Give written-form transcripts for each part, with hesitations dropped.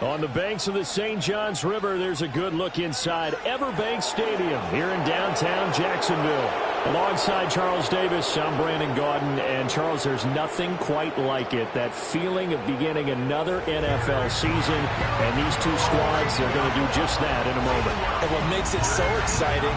On the banks of the St. Johns River, there's a good look inside Everbank Stadium here in downtown Jacksonville. Alongside Charles Davis, I'm Brandon Gaudin. And, Charles, there's nothing quite like it. That feeling of beginning another NFL season. And these two squads are going to do just that in a moment. And what makes it so exciting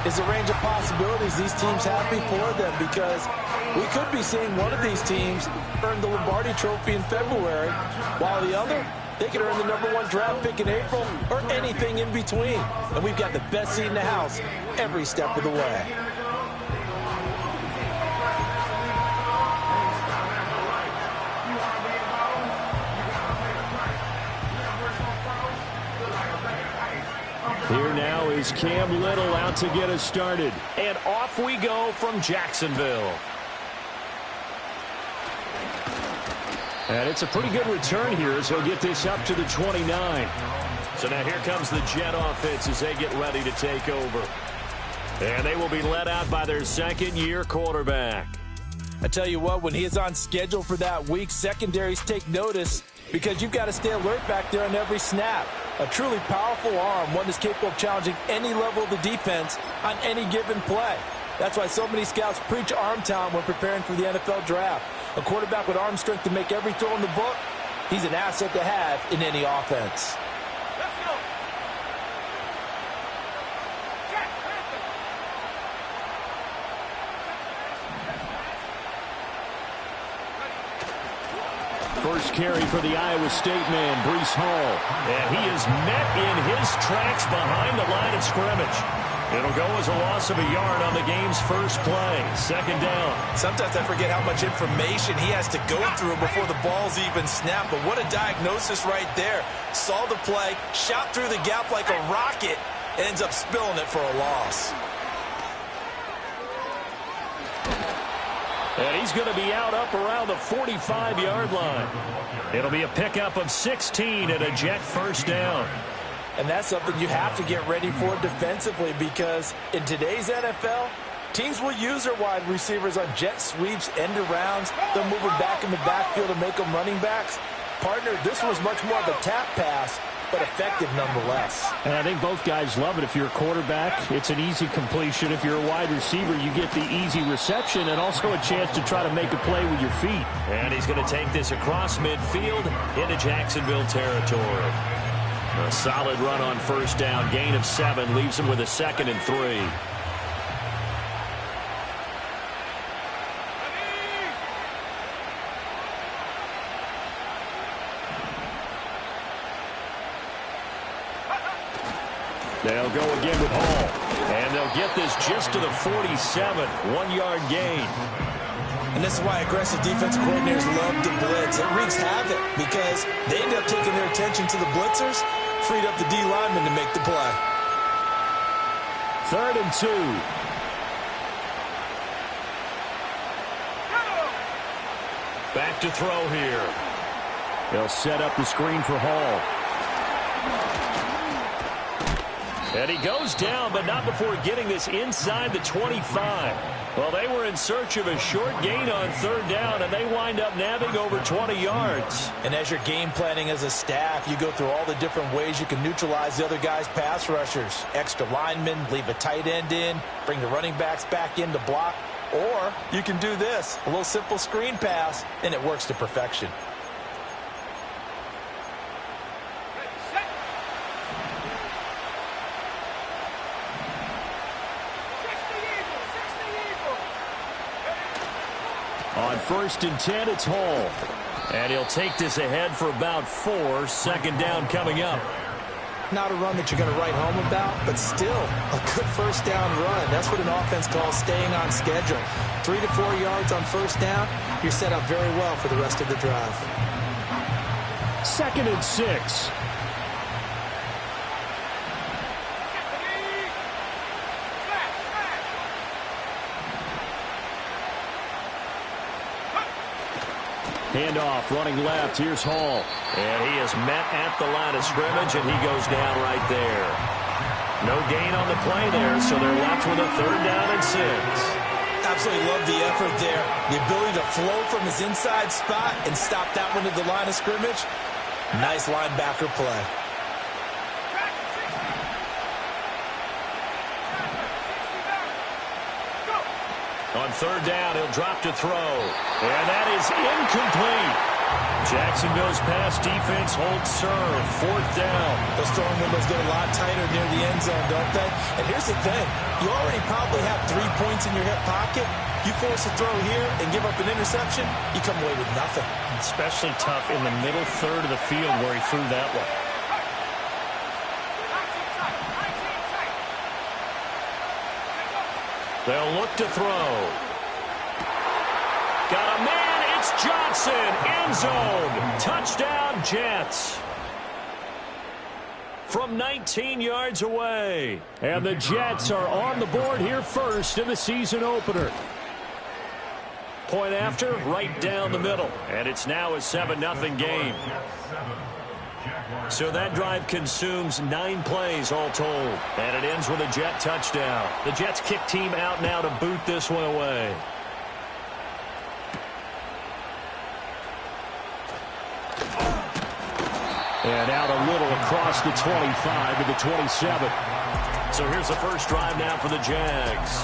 is the range of possibilities these teams have before them, because we could be seeing one of these teams earn the Lombardi Trophy in February, while the other, they could earn the #1 draft pick in April or anything in between. And we've got the best seat in the house every step of the way. Here now is Cam Little out to get us started. And off we go from Jacksonville. And it's a pretty good return here as he'll get this up to the 29. So now here comes the Jet offense as they get ready to take over. And they will be led out by their second-year quarterback. I tell you what, when he is on schedule for that week, secondaries take notice because you've got to stay alert back there on every snap. A truly powerful arm, one that's capable of challenging any level of the defense on any given play. That's why so many scouts preach arm talent when preparing for the NFL draft. A quarterback with arm strength to make every throw in the book, he's an asset to have in any offense. Let's go. First carry for the Iowa State man, Breece Hall. And he is met in his tracks behind the line of scrimmage. It'll go as a loss of a yard on the game's first play. Second down. Sometimes I forget how much information he has to go through before the ball's even snapped. But what a diagnosis right there. Saw the play, shot through the gap like a rocket, and ends up spilling it for a loss. And he's going to be out up around the 45-yard line. It'll be a pickup of 16 and a Jet first down. And that's something you have to get ready for defensively, because in today's NFL, teams will use their wide receivers on jet sweeps, end arounds. They'll move them back in the backfield to make them running backs. Partner, this was much more of a tap pass, but effective nonetheless. And I think both guys love it. If you're a quarterback, it's an easy completion. If you're a wide receiver, you get the easy reception and also a chance to try to make a play with your feet. And he's going to take this across midfield into Jacksonville territory. A solid run on first down. Gain of 7 leaves him with a 2nd and 3. They'll go again with Hall. And they'll get this just to the 47. 1-yard gain. And this is why aggressive defensive coordinators love to blitz. It wreaks havoc because they end up taking their attention to the blitzers, freed up the D lineman to make the play. 3rd and 2. Back to throw here. They'll set up the screen for Hall. And he goes down, but not before getting this inside the 25. Well, they were in search of a short gain on 3rd down, and they wind up nabbing over 20 yards. And as you're game planning as a staff, you go through all the different ways you can neutralize the other guy's pass rushers. Extra linemen, leave a tight end in, bring the running backs back in to block. Or you can do this, a little simple screen pass, and it works to perfection. On 1st and 10, it's Hall. And he'll take this ahead for about 4. 2nd down coming up. Not a run that you're going to write home about, but still a good first down run. That's what an offense calls staying on schedule. 3 to 4 yards on first down, you're set up very well for the rest of the drive. 2nd and 6. Handoff, running left. Here's Hall. And he is met at the line of scrimmage, and he goes down right there. No gain on the play there, so they're left with a 3rd down and 6. Absolutely love the effort there. The ability to flow from his inside spot and stop that one at the line of scrimmage. Nice linebacker play. On third down, he'll drop to throw. And that is incomplete. Jacksonville's pass defense holds serve. Fourth down. Those throwing windows get a lot tighter near the end zone, don't they? And here's the thing. You already probably have 3 points in your hip pocket. You force a throw here and give up an interception, you come away with nothing. Especially tough in the middle third of the field where he threw that one. They'll look to throw. Got a man. It's Johnson. End zone. Touchdown, Jets. From 19 yards away. And the Jets are on the board here first in the season opener. Point after, right down the middle. And it's now a 7-0 game. So that drive consumes 9 plays all told. And it ends with a Jet touchdown. The Jets kick team out now to boot this one away. And out a little across the 25 to the 27. So here's the first drive now for the Jags.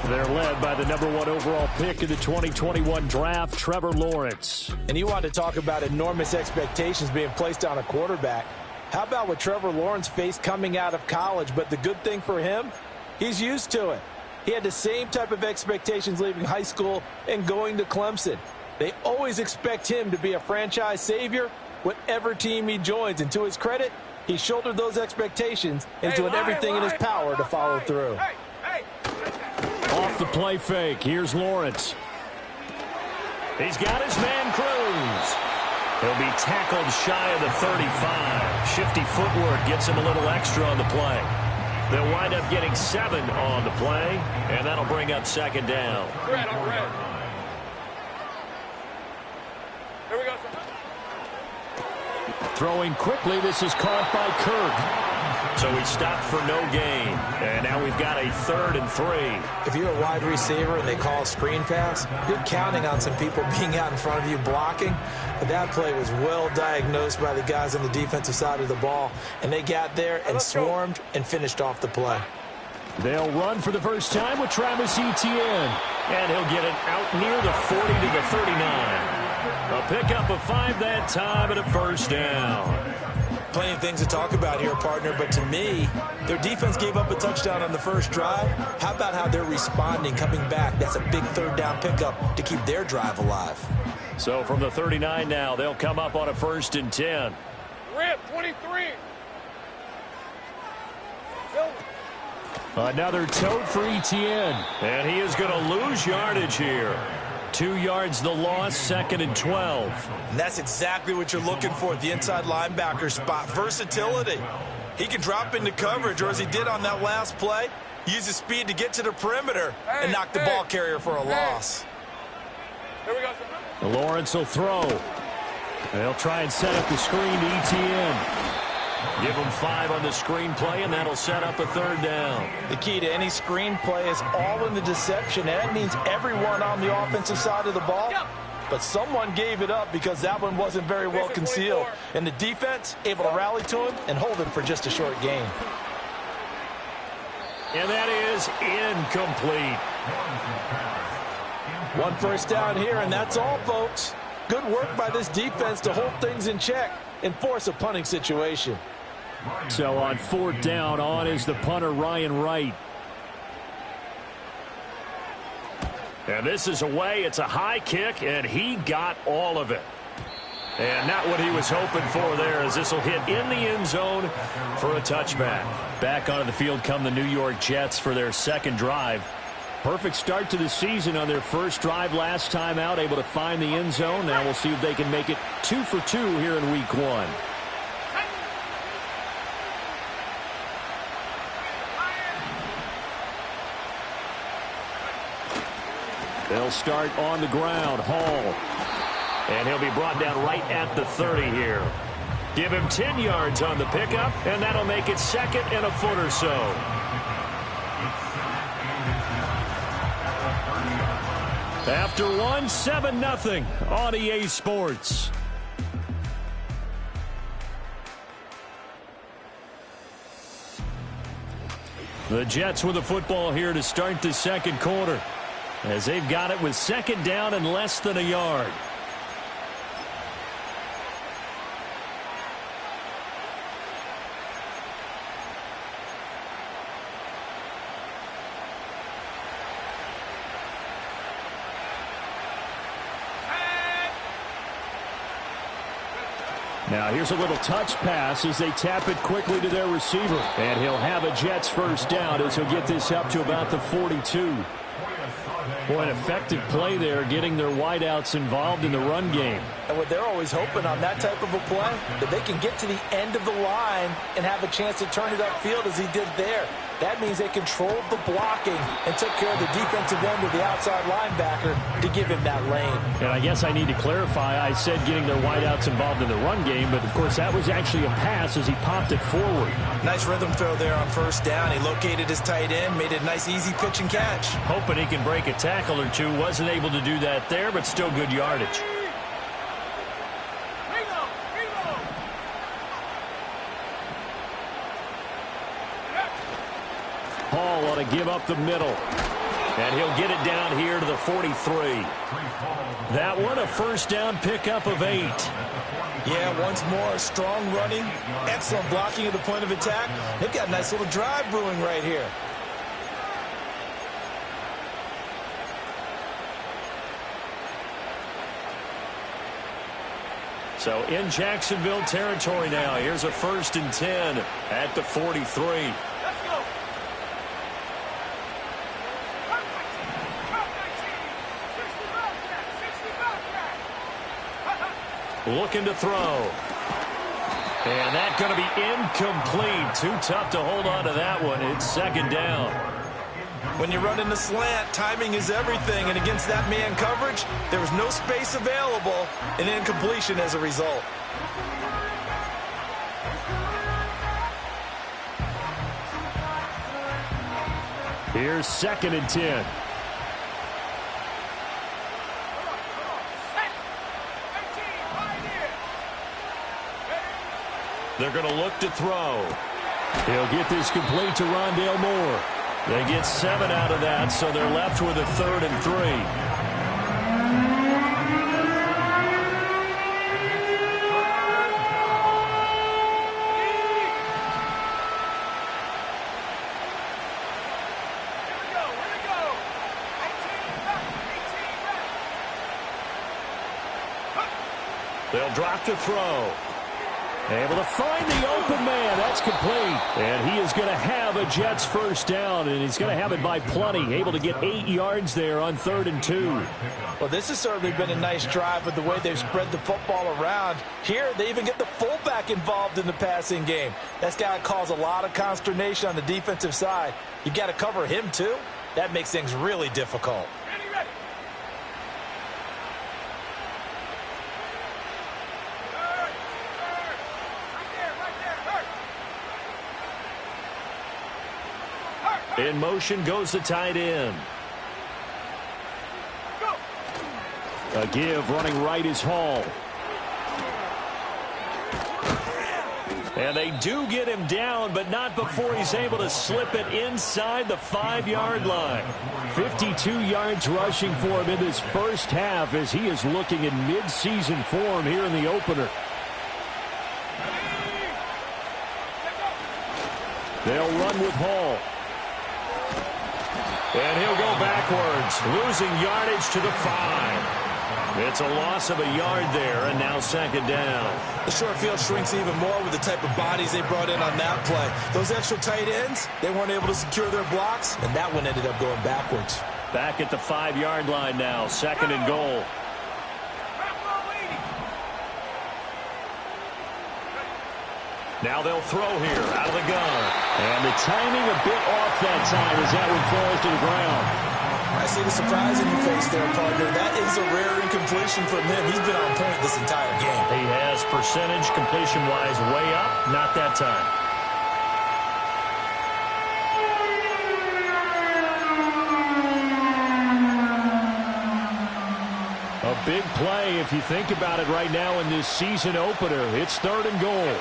They're led by the #1 overall pick in the 2021 draft, Trevor Lawrence. And you want to talk about enormous expectations being placed on a quarterback. How about what Trevor Lawrence faced coming out of college? But the good thing for him, he's used to it. He had the same type of expectations leaving high school and going to Clemson. They always expect him to be a franchise savior, whatever team he joins. And to his credit, he shouldered those expectations and doing everything in his power to follow through. Off the play fake, here's Lawrence. He's got his man Cruz. He'll be tackled shy of the 35. Shifty footwork gets him a little extra on the play. They'll wind up getting 7 on the play, and that'll bring up second down. Red. Here we go. Throwing quickly, this is caught by Kirk. So he stopped for no gain. And now we've got a 3rd and 3. If you're a wide receiver and they call a screen pass, you're counting on some people being out in front of you blocking. But that play was well diagnosed by the guys on the defensive side of the ball. And they got there and swarmed and finished off the play. They'll run for the first time with Travis Etienne. And he'll get it out near the 40 to the 39. A pickup of 5 that time and a first down. Plenty of things to talk about here, partner, but to me, their defense gave up a touchdown on the first drive. How about how they're responding, coming back? That's a big 3rd down pickup to keep their drive alive. So from the 39 now, they'll come up on a 1st and 10. Rip, 23. Another tote for Etienne. And he is going to lose yardage here. 2 yards the loss, 2nd and 12. And that's exactly what you're looking for at the inside linebacker spot. Versatility. He can drop into coverage, or as he did on that last play, use his speed to get to the perimeter and knock the ball carrier for a loss. Here we go. Lawrence will throw. They'll try and set up the screen to Etienne. Give him 5 on the screen play, and that'll set up a 3rd down. The key to any screen play is all in the deception. That means everyone on the offensive side of the ball. But someone gave it up because that one wasn't very well concealed. And the defense able to rally to him and hold him for just a short gain. And that is incomplete. 1 first down here, and that's all, folks. Good work by this defense to hold things in check and force a punting situation. So on 4th down, on is the punter, Ryan Wright. And this is away. It's a high kick, and he got all of it. And not what he was hoping for there, as this will hit in the end zone for a touchback. Back onto the field come the New York Jets for their 2nd drive. Perfect start to the season on their first drive last time out, able to find the end zone. Now we'll see if they can make it 2 for 2 here in week 1. They'll start on the ground. Hall. And he'll be brought down right at the 30 here. Give him 10 yards on the pickup, and that'll make it 2nd and a foot or so. After one, 7-0 on EA Sports. The Jets with the football here to start the second quarter, as they've got it with second down and less than a yard. Now here's a little touch pass as they tap it quickly to their receiver. And he'll have a Jets first down as he'll get this up to about the 42. Boy, an effective play there, getting their wideouts involved in the run game. And what they're always hoping on that type of a play, that they can get to the end of the line and have a chance to turn it upfield as he did there. That means they controlled the blocking and took care of the defensive end of the outside linebacker to give him that lane. And I guess I need to clarify, I said getting their wideouts involved in the run game, but of course that was actually a pass as he popped it forward. Nice rhythm throw there on first down. He located his tight end, made it a nice easy pitch and catch. Hoping he can break a tackle or two. Wasn't able to do that there, but still good yardage. Hall ought to give up the middle. And he'll get it down here to the 43. That one, a first down pickup of 8. Yeah, once more, strong running, excellent blocking at the point of attack. They've got a nice little drive brewing right here. So in Jacksonville territory now. Here's a 1st and 10 at the 43. Looking to throw. And that's going to be incomplete. Too tough to hold on to that one. It's second down. When you run in the slant, timing is everything. And against that man coverage, there was no space available. An incompletion as a result. Here's 2nd and 10. They're going to look to throw. He'll get this complete to Rondale Moore. They get 7 out of that, so they're left with a 3rd and 3. They'll drop to throw. Able to find the open man. That's complete. And he is going to have a Jets first down, and he's going to have it by plenty. Able to get 8 yards there on 3rd and 2. Well, this has certainly been a nice drive with the way they've spread the football around. Here, they even get the fullback involved in the passing game. That's got to cause a lot of consternation on the defensive side. You've got to cover him, too. That makes things really difficult. In motion goes the tight end. A give running right is Hall. And they do get him down, but not before he's able to slip it inside the 5-yard line. 52 yards rushing for him in this first half as he is looking in mid-season form here in the opener. They'll run with Hall. And he'll go backwards, losing yardage to the 5. It's a loss of a yard there, and now 2nd down. The short field shrinks even more with the type of bodies they brought in on that play. Those extra tight ends, they weren't able to secure their blocks, and that one ended up going backwards. Back at the 5-yard line now, 2nd and goal. Now they'll throw here out of the gun. And the timing a bit off that time as that one falls to the ground. I see the surprise in your face there, partner. That is a rare incompletion from him. He's been on point this entire game. He has percentage completion-wise way up. Not that time. A big play if you think about it right now in this season opener. It's 3rd and goal.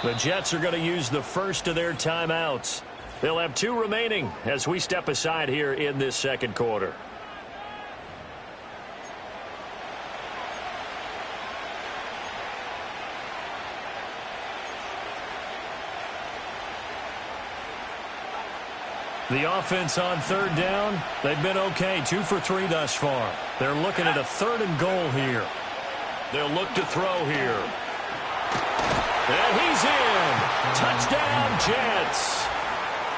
The Jets are going to use the first of their timeouts. They'll have 2 remaining as we step aside here in this second quarter. The offense on 3rd down, they've been okay, 2 for 3 thus far. They're looking at a 3rd and goal here. They'll look to throw here. And he's in. Touchdown, Jets.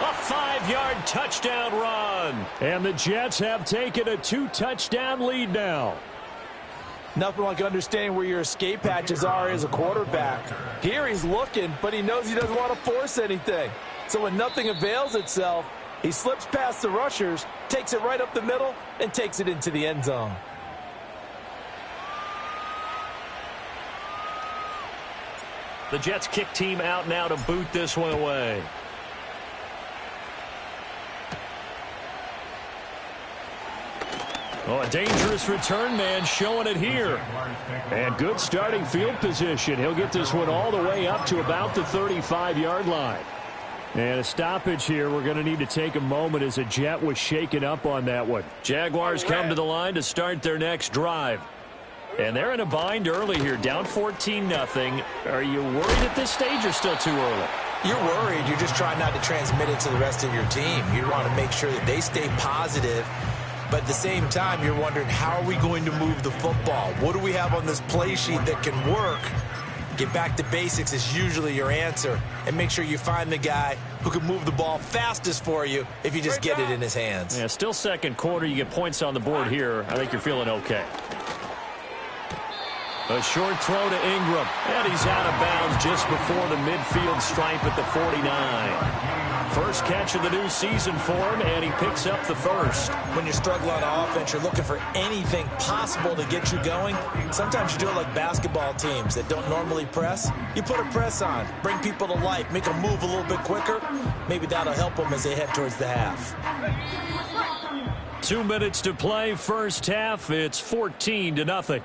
A 5-yard touchdown run. And the Jets have taken a 2-touchdown lead now. Nothing like understanding where your escape hatches are as a quarterback. Here he's looking, but he knows he doesn't want to force anything. So when nothing avails itself, he slips past the rushers, takes it right up the middle, and takes it into the end zone. The Jets kick team out now to boot this one away. Oh, a dangerous return man showing it here. And good starting field position. He'll get this one all the way up to about the 35-yard line. And a stoppage here. We're going to need to take a moment as a Jet was shaken up on that one. Jaguars come to the line to start their next drive. And they're in a bind early here, down 14-0. Are you worried at this stage or still too early? You're worried. You're just trying not to transmit it to the rest of your team. You want to make sure that they stay positive. But at the same time, you're wondering, how are we going to move the football? What do we have on this play sheet that can work? Get back to basics is usually your answer. And make sure you find the guy who can move the ball fastest for you if you just get it in his hands. Yeah, still second quarter. You get points on the board here. I think you're feeling okay. A short throw to Ingram. And he's out of bounds just before the midfield stripe at the 49. First catch of the new season for him, and he picks up the first. When you're struggling on offense, you're looking for anything possible to get you going. Sometimes you do it like basketball teams that don't normally press. You put a press on, bring people to life, make them move a little bit quicker. Maybe that'll help them as they head towards the half. 2 minutes to play, first half. It's 14-0.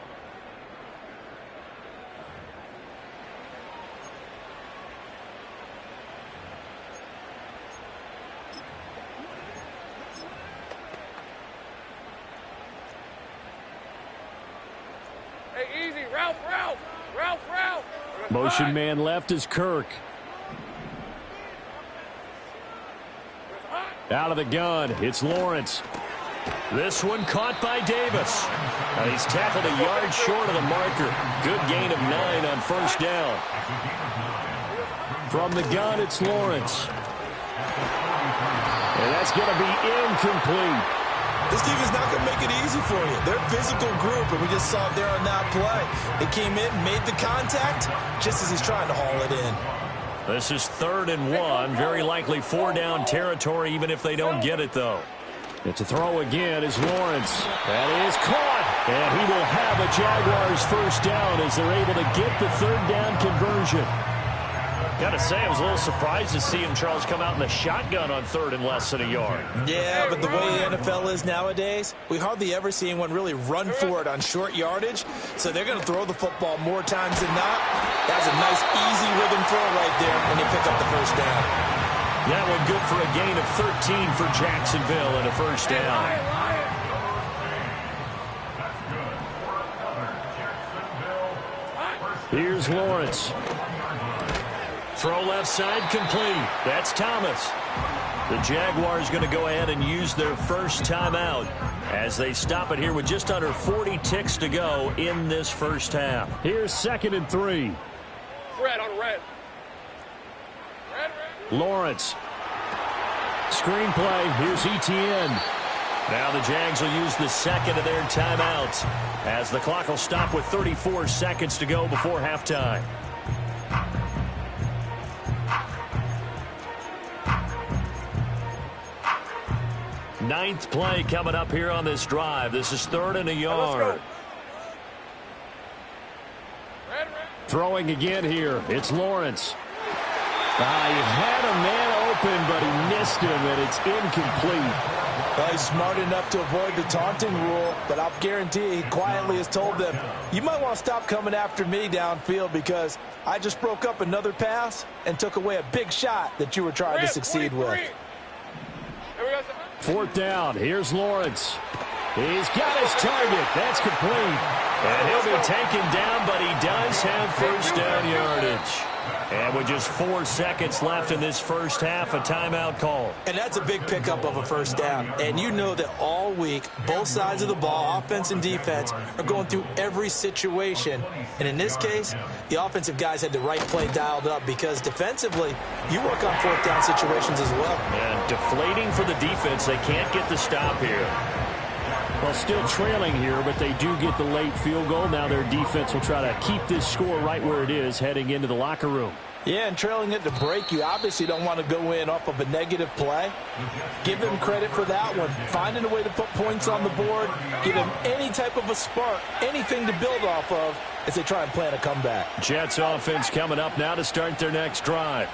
Motion man left is Kirk. Out of the gun, it's Lawrence. This one caught by Davis. He's tackled a yard short of the marker. Good gain of 9 on first down. From the gun, it's Lawrence. And that's going to be incomplete. This team is not going to make it easy for you. They're a physical group, and we just saw it there on that play. They came in, made the contact, just as he's trying to haul it in. This is 3rd and 1. Very likely 4-down territory, even if they don't get it, though. It's a throw again is Lawrence. That is caught. And he will have a Jaguars first down as they're able to get the 3rd down conversion. Got to say, I was a little surprised to see him, Charles, come out in the shotgun on 3rd and less than a yard. Yeah, but the way the NFL is nowadays, we hardly ever see anyone really run for it on short yardage. So they're going to throw the football more times than not. That's a nice, easy rhythm throw right there, and they pick up the first down. That one good for a gain of 13 for Jacksonville and a first down. Here's Lawrence. Throw left side complete. That's Thomas. The Jaguars going to go ahead and use their first timeout as they stop it here with just under 40 ticks to go in this first half. Here's 2nd and 3. Red on red. Lawrence. Screenplay. Here's Etienne. Now the Jags will use the second of their timeouts as the clock will stop with 34 seconds to go before halftime. Ninth play coming up here on this drive. This is 3rd and a yard. Red. Throwing again here. It's Lawrence. He had a man open, but he missed him, and it's incomplete. Well, he's smart enough to avoid the taunting rule, but I'll guarantee you, he quietly has told them, you might want to stop coming after me downfield because I just broke up another pass and took away a big shot that you were trying to succeed with. 4th down. Here's Lawrence. He's got his target. That's complete. And he'll be taken down, but he does have first down yardage. And with just 4 seconds left in this first half, a timeout call. And that's a big pickup of a first down. And you know that all week, both sides of the ball, offense and defense, are going through every situation. And in this case, the offensive guys had the right play dialed up because defensively, you work on 4th down situations as well. And deflating for the defense. They can't get the stop here. Well, still trailing here, but they do get the late field goal. Now their defense will try to keep this score right where it is heading into the locker room. Yeah, and trailing it to break, you obviously don't want to go in off of a negative play. Give them credit for that one. Finding a way to put points on the board, give them any type of a spark, anything to build off of as they try and plan a comeback. Jets offense coming up now to start their next drive.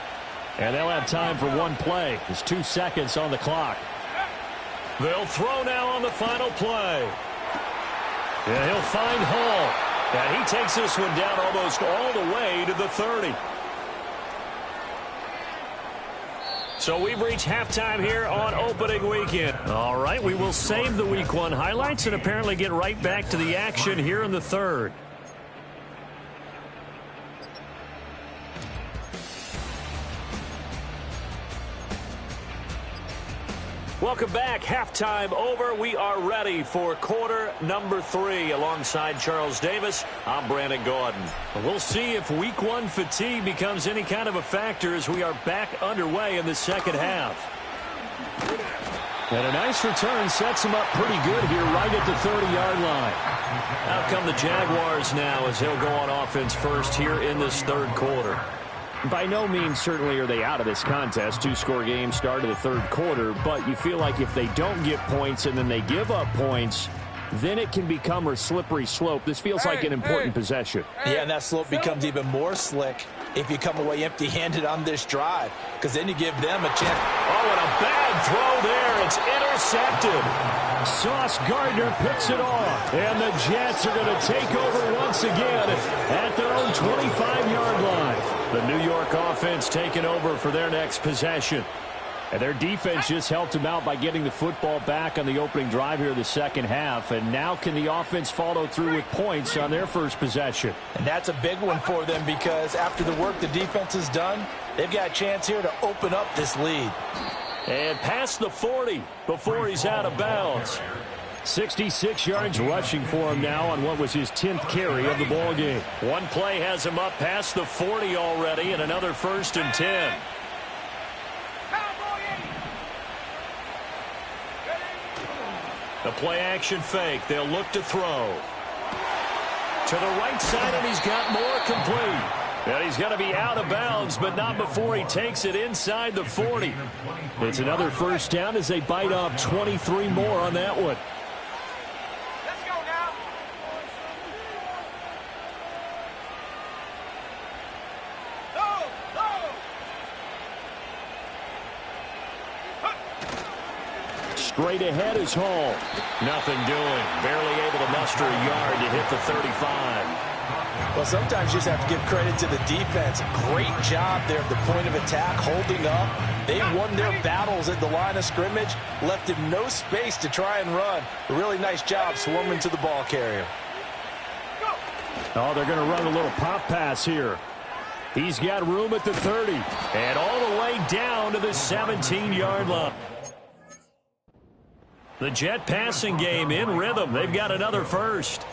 And they'll have time for one play. There's 2 seconds on the clock. They'll throw now on the final play. And he'll find Hall. And he takes this one down almost all the way to the 30. So we've reached halftime here on opening weekend. All right, we will save the Week 1 highlights and apparently get right back to the action here in the 3rd. Welcome back. Halftime over. We are ready for quarter number 3 alongside Charles Davis. I'm Brandon Gaudin. We'll see if Week 1 fatigue becomes any kind of a factor as we are back underway in the second half. And a nice return sets him up pretty good here right at the 30-yard line. Out come the Jaguars now as they'll go on offense first here in this 3rd quarter. By no means certainly are they out of this contest. 2-score game start of the 3rd quarter, but you feel like if they don't get points and then they give up points, then it can become a slippery slope. This feels like an important possession. Yeah, and that slope becomes even more slick if you come away empty-handed on this drive, because then you give them a chance. Oh, and a bad throw there. It's intercepted. Sauce Gardner picks it off, and the Jets are going to take over once again at their own 25-yard line. The New York offense taking over for their next possession. And their defense just helped them out by getting the football back on the opening drive here of the second half. And now can the offense follow through with points on their first possession? And that's a big one for them because after the work the defense has done, they've got a chance here to open up this lead. And past the 40 before he's out of bounds. 66 yards rushing for him now on what was his 10th carry of the ball game. One play has him up past the 40 already, and another 1st and 10. The play action fake. They'll look to throw. To the right side, and he's got more complete. And he's going to be out of bounds, but not before he takes it inside the 40. It's another first down as they bite off 23 more on that one. Straight ahead is Hall. Nothing doing. Barely able to muster a yard to hit the 35. Well, sometimes you just have to give credit to the defense. Great job there at the point of attack, holding up. They won their battles at the line of scrimmage, left him no space to try and run. A really nice job swarming to the ball carrier. Oh, they're going to run a little pop pass here. He's got room at the 30. And all the way down to the 17-yard line. The Jet passing game in rhythm. They've got another first.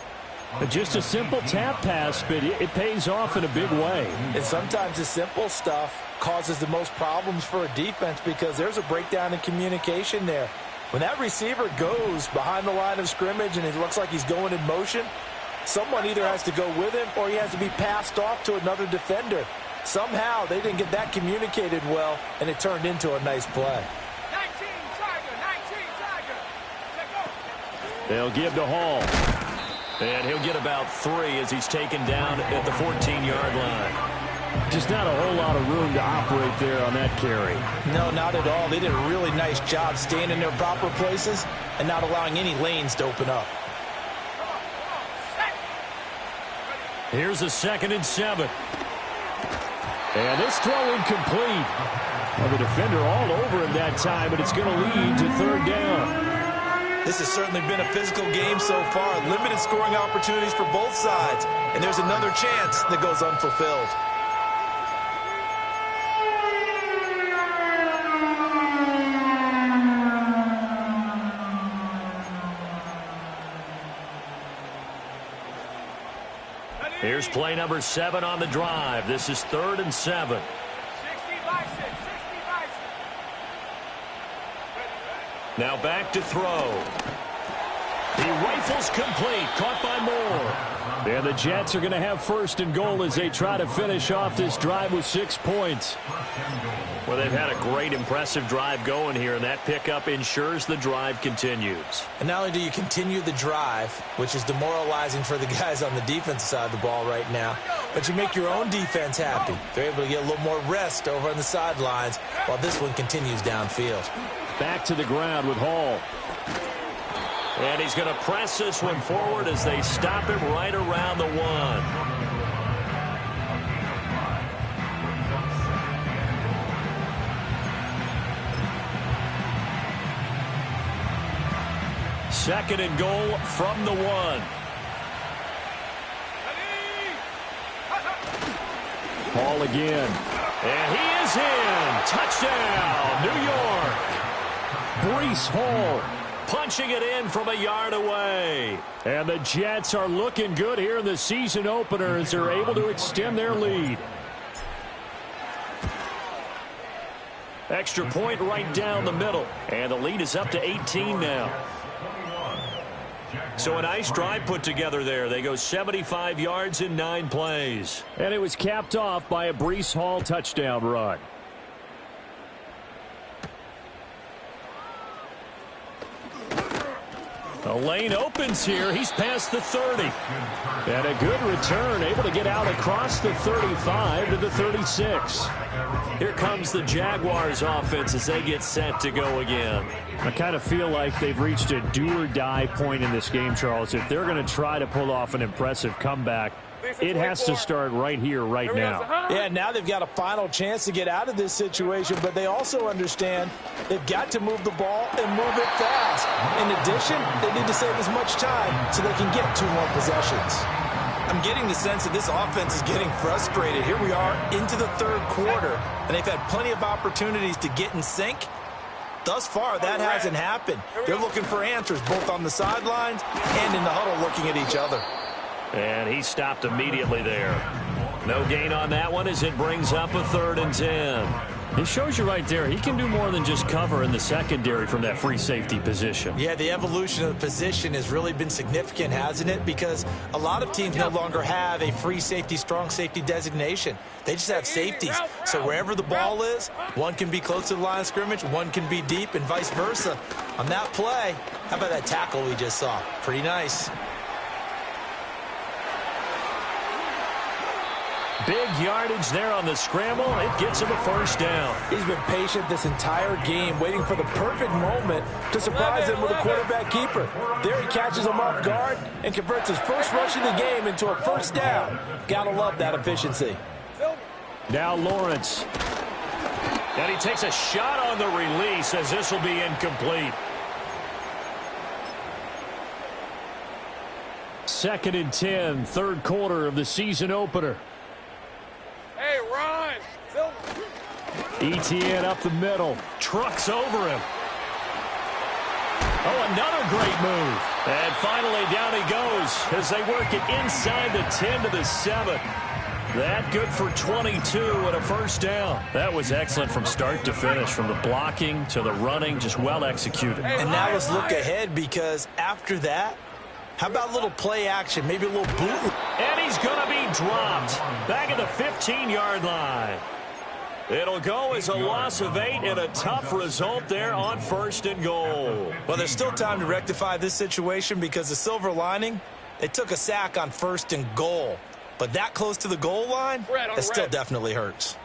Just a simple tap pass, but it pays off in a big way. And sometimes the simple stuff causes the most problems for a defense because there's a breakdown in communication there. When that receiver goes behind the line of scrimmage and it looks like he's going in motion, someone either has to go with him or he has to be passed off to another defender. Somehow they didn't get that communicated well, and it turned into a nice play. They'll give to Hall. And he'll get about 3 as he's taken down at the 14-yard line. Just not a whole lot of room to operate there on that carry. No, not at all. They did a really nice job staying in their proper places and not allowing any lanes to open up. Here's a 2nd and 7. And this throw incomplete. Well, the defender all over him that time, but it's going to lead to 3rd down. This has certainly been a physical game so far. Limited scoring opportunities for both sides. And there's another chance that goes unfulfilled. Here's play number 7 on the drive. This is 3rd and 7. Now back to throw. He rifles complete. Caught by Moore. And the Jets are going to have 1st and goal as they try to finish off this drive with 6 points. Well, they've had a great, impressive drive going here, and that pickup ensures the drive continues. And not only do you continue the drive, which is demoralizing for the guys on the defensive side of the ball right now, but you make your own defense happy. They're able to get a little more rest over on the sidelines while this one continues downfield. Back to the ground with Hall. And he's going to press this one forward as they stop him right around the 1. Second and goal from the 1. Hall again. And he is in. Touchdown, New York. Breece Hall punching it in from a yard away. And the Jets are looking good here in the season opener as they're able to extend their lead. Extra point right down the middle. And the lead is up to 18 now. So a nice drive put together there. They go 75 yards in 9 plays. And it was capped off by a Breece Hall touchdown run. The lane opens here. He's past the 30. And a good return, able to get out across the 35 to the 36. Here comes the Jaguars offense as they get set to go again. I kind of feel like they've reached a do-or-die point in this game, Charles. If they're going to try to pull off an impressive comeback, it has to start right here, right now. Yeah, now they've got a final chance to get out of this situation, but they also understand they've got to move the ball and move it fast. In addition, they need to save as much time so they can get 2 more possessions. I'm getting the sense that this offense is getting frustrated. Here we are into the 3rd quarter, and they've had plenty of opportunities to get in sync. Thus far, that hasn't happened. They're looking for answers both on the sidelines and in the huddle looking at each other. And he stopped immediately there. No gain on that one as it brings up a 3rd and 10. It shows you right there, he can do more than just cover in the secondary from that free safety position. Yeah, the evolution of the position has really been significant, hasn't it? Because a lot of teams no longer have a free safety, strong safety designation. They just have safeties. So wherever the ball is, one can be close to the line of scrimmage, one can be deep, and vice versa. On that play, how about that tackle we just saw? Pretty nice. Big yardage there on the scramble. It gets him a 1st down. He's been patient this entire game, waiting for the perfect moment to surprise him with a quarterback keeper. There he catches him off guard and converts his first rush of the game into a 1st down. Gotta love that efficiency. Now Lawrence. And he takes a shot on the release as this will be incomplete. 2nd and 10, 3rd quarter of the season opener. Hey, Ron. Etienne up the middle. Trucks over him. Oh, another great move. And finally down he goes as they work it inside the 10 to the 7. That good for 22 and a 1st down. That was excellent from start to finish, from the blocking to the running, just well executed. And now let's look ahead, because after that, how about a little play action, maybe a little boot? And he's going to be dropped back at the 15-yard line. It'll go as a loss of 8 and a tough result there on 1st and goal. Well, there's still time to rectify this situation, because the silver lining, they took a sack on 1st and goal. But that close to the goal line, it still definitely hurts.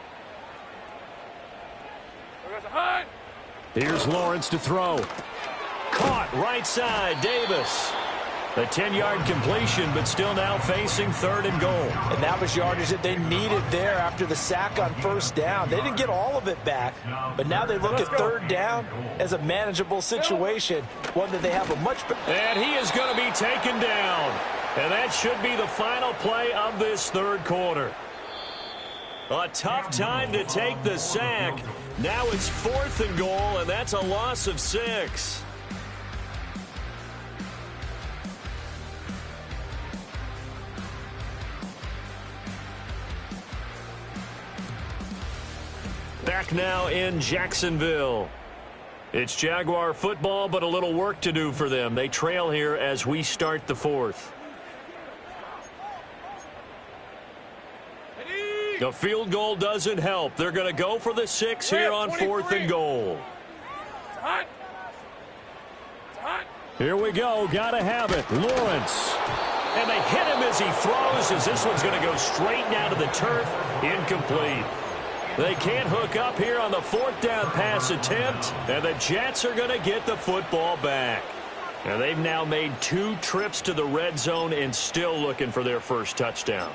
Here's Lawrence to throw. Caught right side, Davis. A 10-yard completion, but still now facing 3rd and goal. And that was yardage that they needed there after the sack on 1st down. They didn't get all of it back, but now they look at 3rd down as a manageable situation, one that they have a much better. And he is going to be taken down. And that should be the final play of this 3rd quarter. A tough time to take the sack. Now it's 4th and goal, and that's a loss of 6. Back now in Jacksonville. It's Jaguar football, but a little work to do for them. They trail here as we start the 4th. The field goal doesn't help. They're going to go for the 6 here on 4th and goal. Here we go. Got to have it. Lawrence. And they hit him as he throws, as this one's going to go straight down to the turf. Incomplete. They can't hook up here on the 4th down pass attempt, and the Jets are going to get the football back. And they've now made 2 trips to the red zone and still looking for their first touchdown.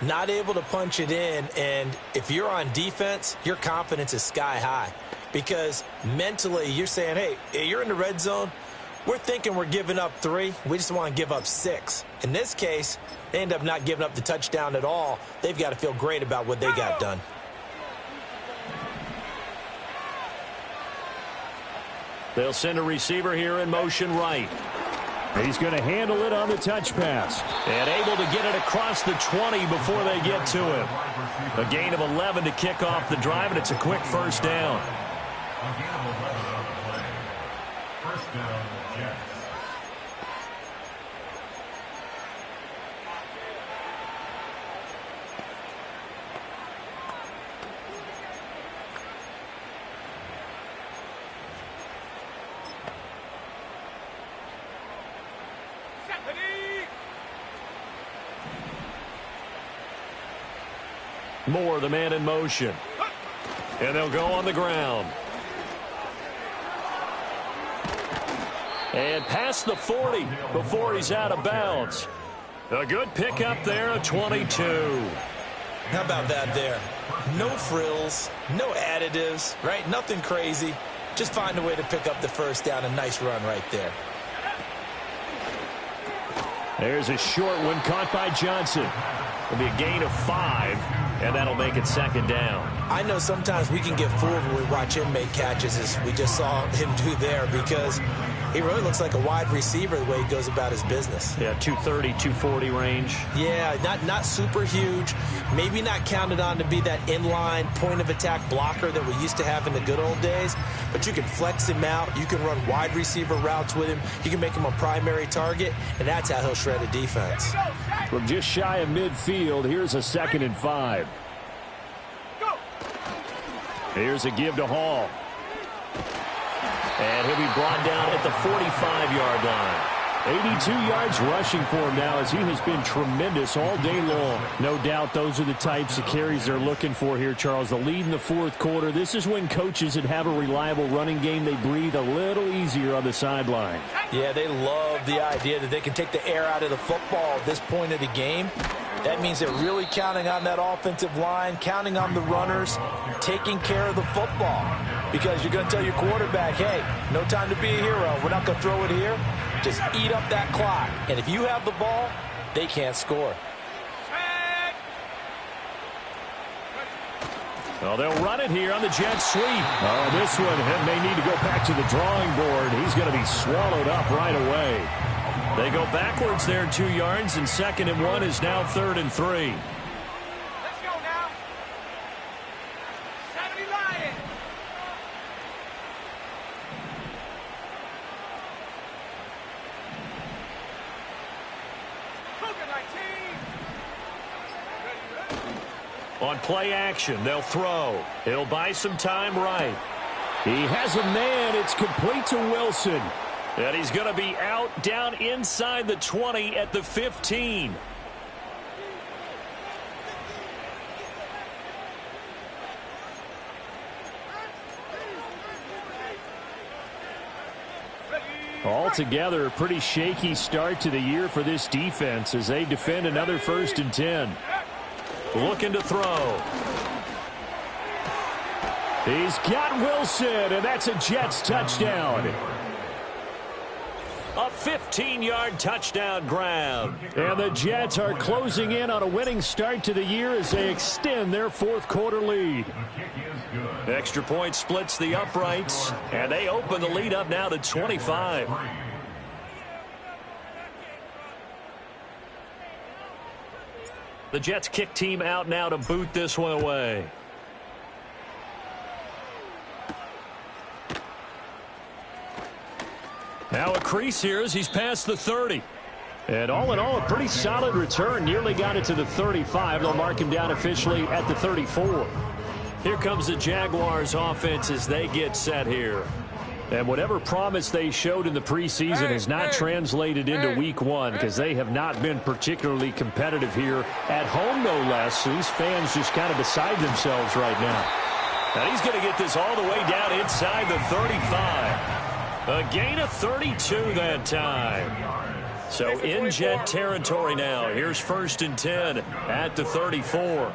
Not able to punch it in, and if you're on defense, your confidence is sky high. Because mentally, you're saying, hey, you're in the red zone. We're thinking we're giving up 3. We just want to give up 6. In this case, they end up not giving up the touchdown at all. They've got to feel great about what they got done. They'll send a receiver here in motion right. He's going to handle it on the touch pass. And able to get it across the 20 before they get to him. A gain of 11 to kick off the drive, and it's a quick first down. First down, Jets. Moore, the man in motion. And they'll go on the ground. And past the 40 before he's out of bounds. A good pickup there at 22. How about that there? No frills, no additives, right? Nothing crazy. Just find a way to pick up the first down. A nice run right there. There's a short one caught by Johnson. It'll be a gain of 5, and that'll make it second down. I know sometimes we can get fooled when we watch him make catches, as we just saw him do there, because he really looks like a wide receiver the way he goes about his business. Yeah, 230, 240 range. Yeah, not super huge. Maybe not counted on to be that inline point-of-attack blocker that we used to have in the good old days, but you can flex him out. You can run wide receiver routes with him. You can make him a primary target, and that's how he'll shred a defense. From just shy of midfield, here's a 2nd and 5. Here's a give to Hall. And he'll be brought down at the 45-yard line. 82 yards rushing for him now, as he has been tremendous all day long. No doubt those are the types of carries they're looking for here, Charles. The lead in the 4th quarter. This is when coaches that have a reliable running game, they breathe a little easier on the sideline. Yeah, they love the idea that they can take the air out of the football at this point of the game. That means they're really counting on that offensive line, counting on the runners, taking care of the football. Because you're going to tell your quarterback, hey, no time to be a hero. We're not going to throw it here. Just eat up that clock. And if you have the ball, they can't score. Well, they'll run it here on the jet sweep. Oh, this one may need to go back to the drawing board. He's going to be swallowed up right away. They go backwards there 2 yards, and 2nd and 1 is now 3rd and 3. Let's go now. 70 Lions. On play action, they'll throw. He'll buy some time right. He has a man. It's complete to Wilson. And he's going to be out down inside the 20 at the 15. Altogether, a pretty shaky start to the year for this defense as they defend another 1st and 10. Looking to throw. He's got Wilson, and that's a Jets touchdown. A 15-yard touchdown grab. And the Jets are closing in on a winning start to the year as they extend their 4th quarter lead. Extra point splits the uprights, and they open the lead up now to 25. The Jets kick team out now to boot this one away. Now a crease here as he's past the 30. And all in all, a pretty solid return. Nearly got it to the 35. They'll mark him down officially at the 34. Here comes the Jaguars offense as they get set here. And whatever promise they showed in the preseason has not translated into week 1 because they have not been particularly competitive here at home, no less. So these fans just kind of beside themselves right now. And he's going to get this all the way down inside the 35. A gain of 32 that time. So in Jet territory now. Here's 1st and 10 at the 34.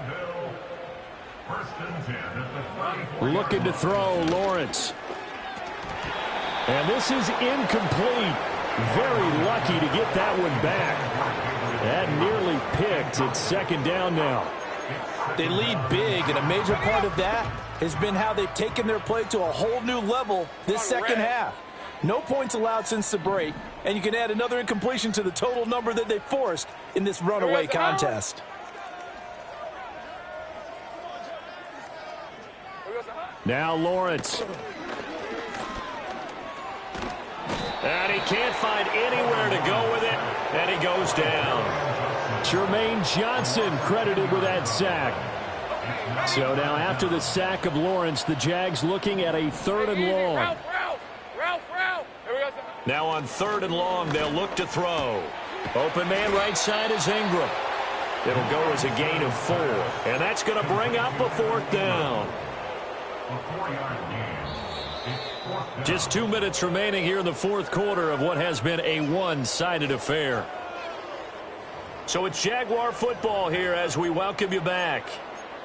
Looking to throw, Lawrence. And this is incomplete. Very lucky to get that one back. That nearly picked. It's 2nd down now. They lead big, and a major part of that has been how they've taken their play to a whole new level this second half. No points allowed since the break, and you can add another incompletion to the total number that they forced in this runaway contest. Now Lawrence. And he can't find anywhere to go with it, and he goes down. Jermaine Johnson credited with that sack. So now after the sack of Lawrence, the Jags looking at a 3rd and long. Now on 3rd and long, they'll look to throw. Open man right side is Ingram. It'll go as a gain of 4, and that's going to bring up a 4th down. Just 2 minutes remaining here in the 4th quarter of what has been a one-sided affair. So it's Jaguar football here as we welcome you back.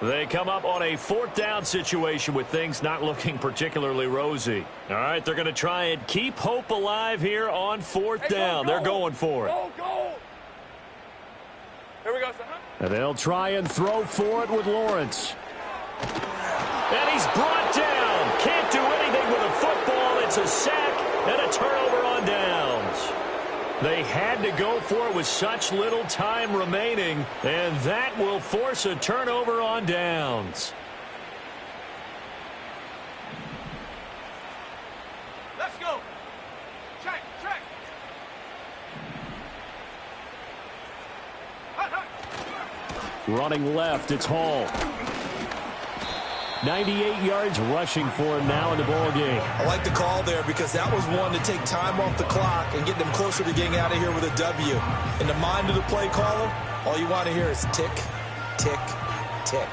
They come up on a 4th down situation with things not looking particularly rosy. All right, they're going to try and keep hope alive here on 4th down. They're going for it. Go. Here we go, son. And they'll try and throw for it with Lawrence. And he's brought down. Can't do anything with a football. It's a sack and a turnover on downs. They had to go for it with such little time remaining, and that will force a turnover on downs. Let's go. Check. Running left, it's Hall. 98 yards rushing for him now in the ball game. I like the call there because that was one to take time off the clock and get them closer to getting out of here with a W. In the mind of the play caller, all you want to hear is tick, tick, tick.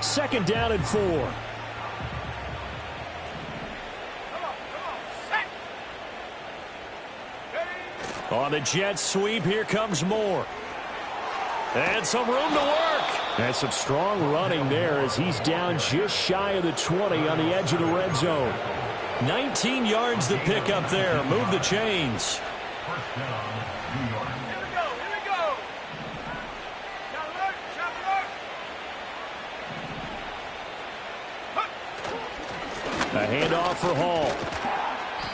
2nd down and 4. On the Jets sweep, here comes Moore. And some room to work. And some strong running there as he's down just shy of the 20 on the edge of the red zone. 19 yards to pick up there. Move the chains. Here we go. A handoff for Hall.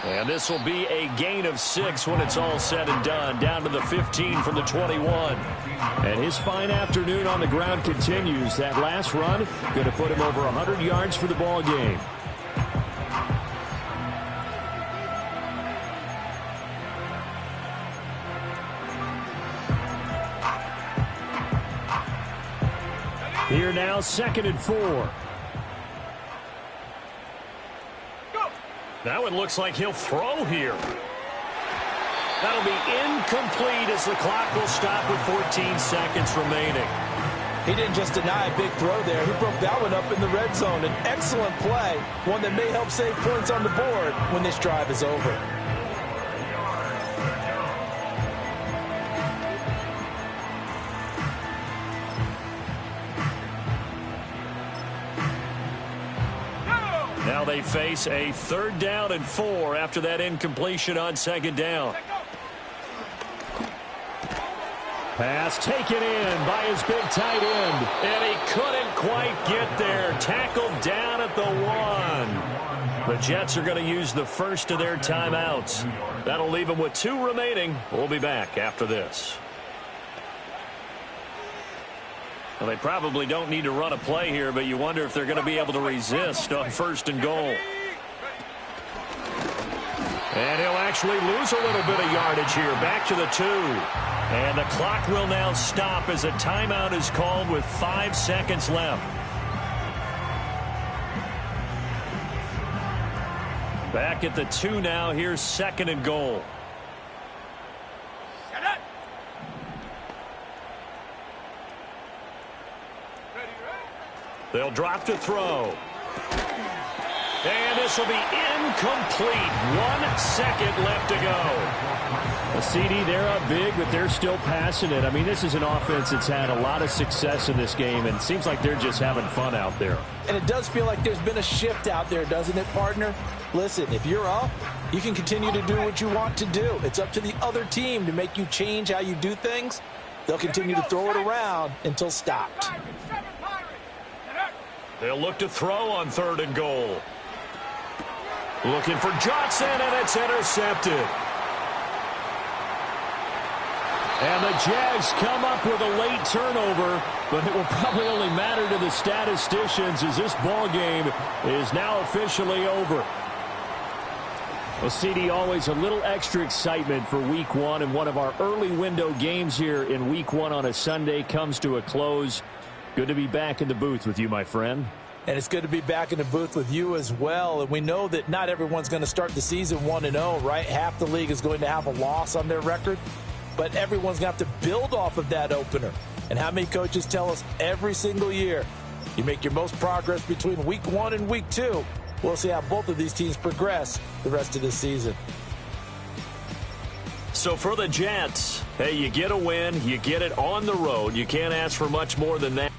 And this will be a gain of 6 when it's all said and done. Down to the 15 from the 21. And his fine afternoon on the ground continues. That last run going to put him over 100 yards for the ball game. Here now, 2nd and 4. That one looks like he'll throw here. That'll be incomplete as the clock will stop with 14 seconds remaining. He didn't just deny a big throw there. He broke that one up in the red zone. An excellent play, one that may help save points on the board when this drive is over. Now they face a 3rd down and 4 after that incompletion on 2nd down. Pass taken in by his big tight end. And he couldn't quite get there. Tackled down at the 1. The Jets are going to use the first of their timeouts. That'll leave them with 2 remaining. We'll be back after this. Well, they probably don't need to run a play here, but you wonder if they're going to be able to resist on 1st and goal. And he'll actually lose a little bit of yardage here. Back to the 2. And the clock will now stop as a timeout is called with 5 seconds left. Back at the 2 now. Here's 2nd and goal. They'll drop to throw. And this will be incomplete. 1 second left to go. A CD, they're up big, but they're still passing it. I mean, this is an offense that's had a lot of success in this game, and it seems like they're just having fun out there. And it does feel like there's been a shift out there, doesn't it, partner? Listen, if you're up, you can continue to do what you want to do. It's up to the other team to make you change how you do things. They'll continue to throw it around until stopped. They'll look to throw on 3rd and goal. Looking for Johnson, and it's intercepted. And the Jags come up with a late turnover, but it will probably only matter to the statisticians as this ball game is now officially over. Well, CD, always a little extra excitement for Week 1, and one of our early window games here in Week 1 on a Sunday comes to a close. Good to be back in the booth with you, my friend. And it's good to be back in the booth with you as well. And we know that not everyone's going to start the season 1-0, right? Half the league is going to have a loss on their record. But everyone's going to have to build off of that opener. And how many coaches tell us every single year, you make your most progress between Week 1 and Week 2. We'll see how both of these teams progress the rest of the season. So for the Jets, hey, you get a win, you get it on the road. You can't ask for much more than that.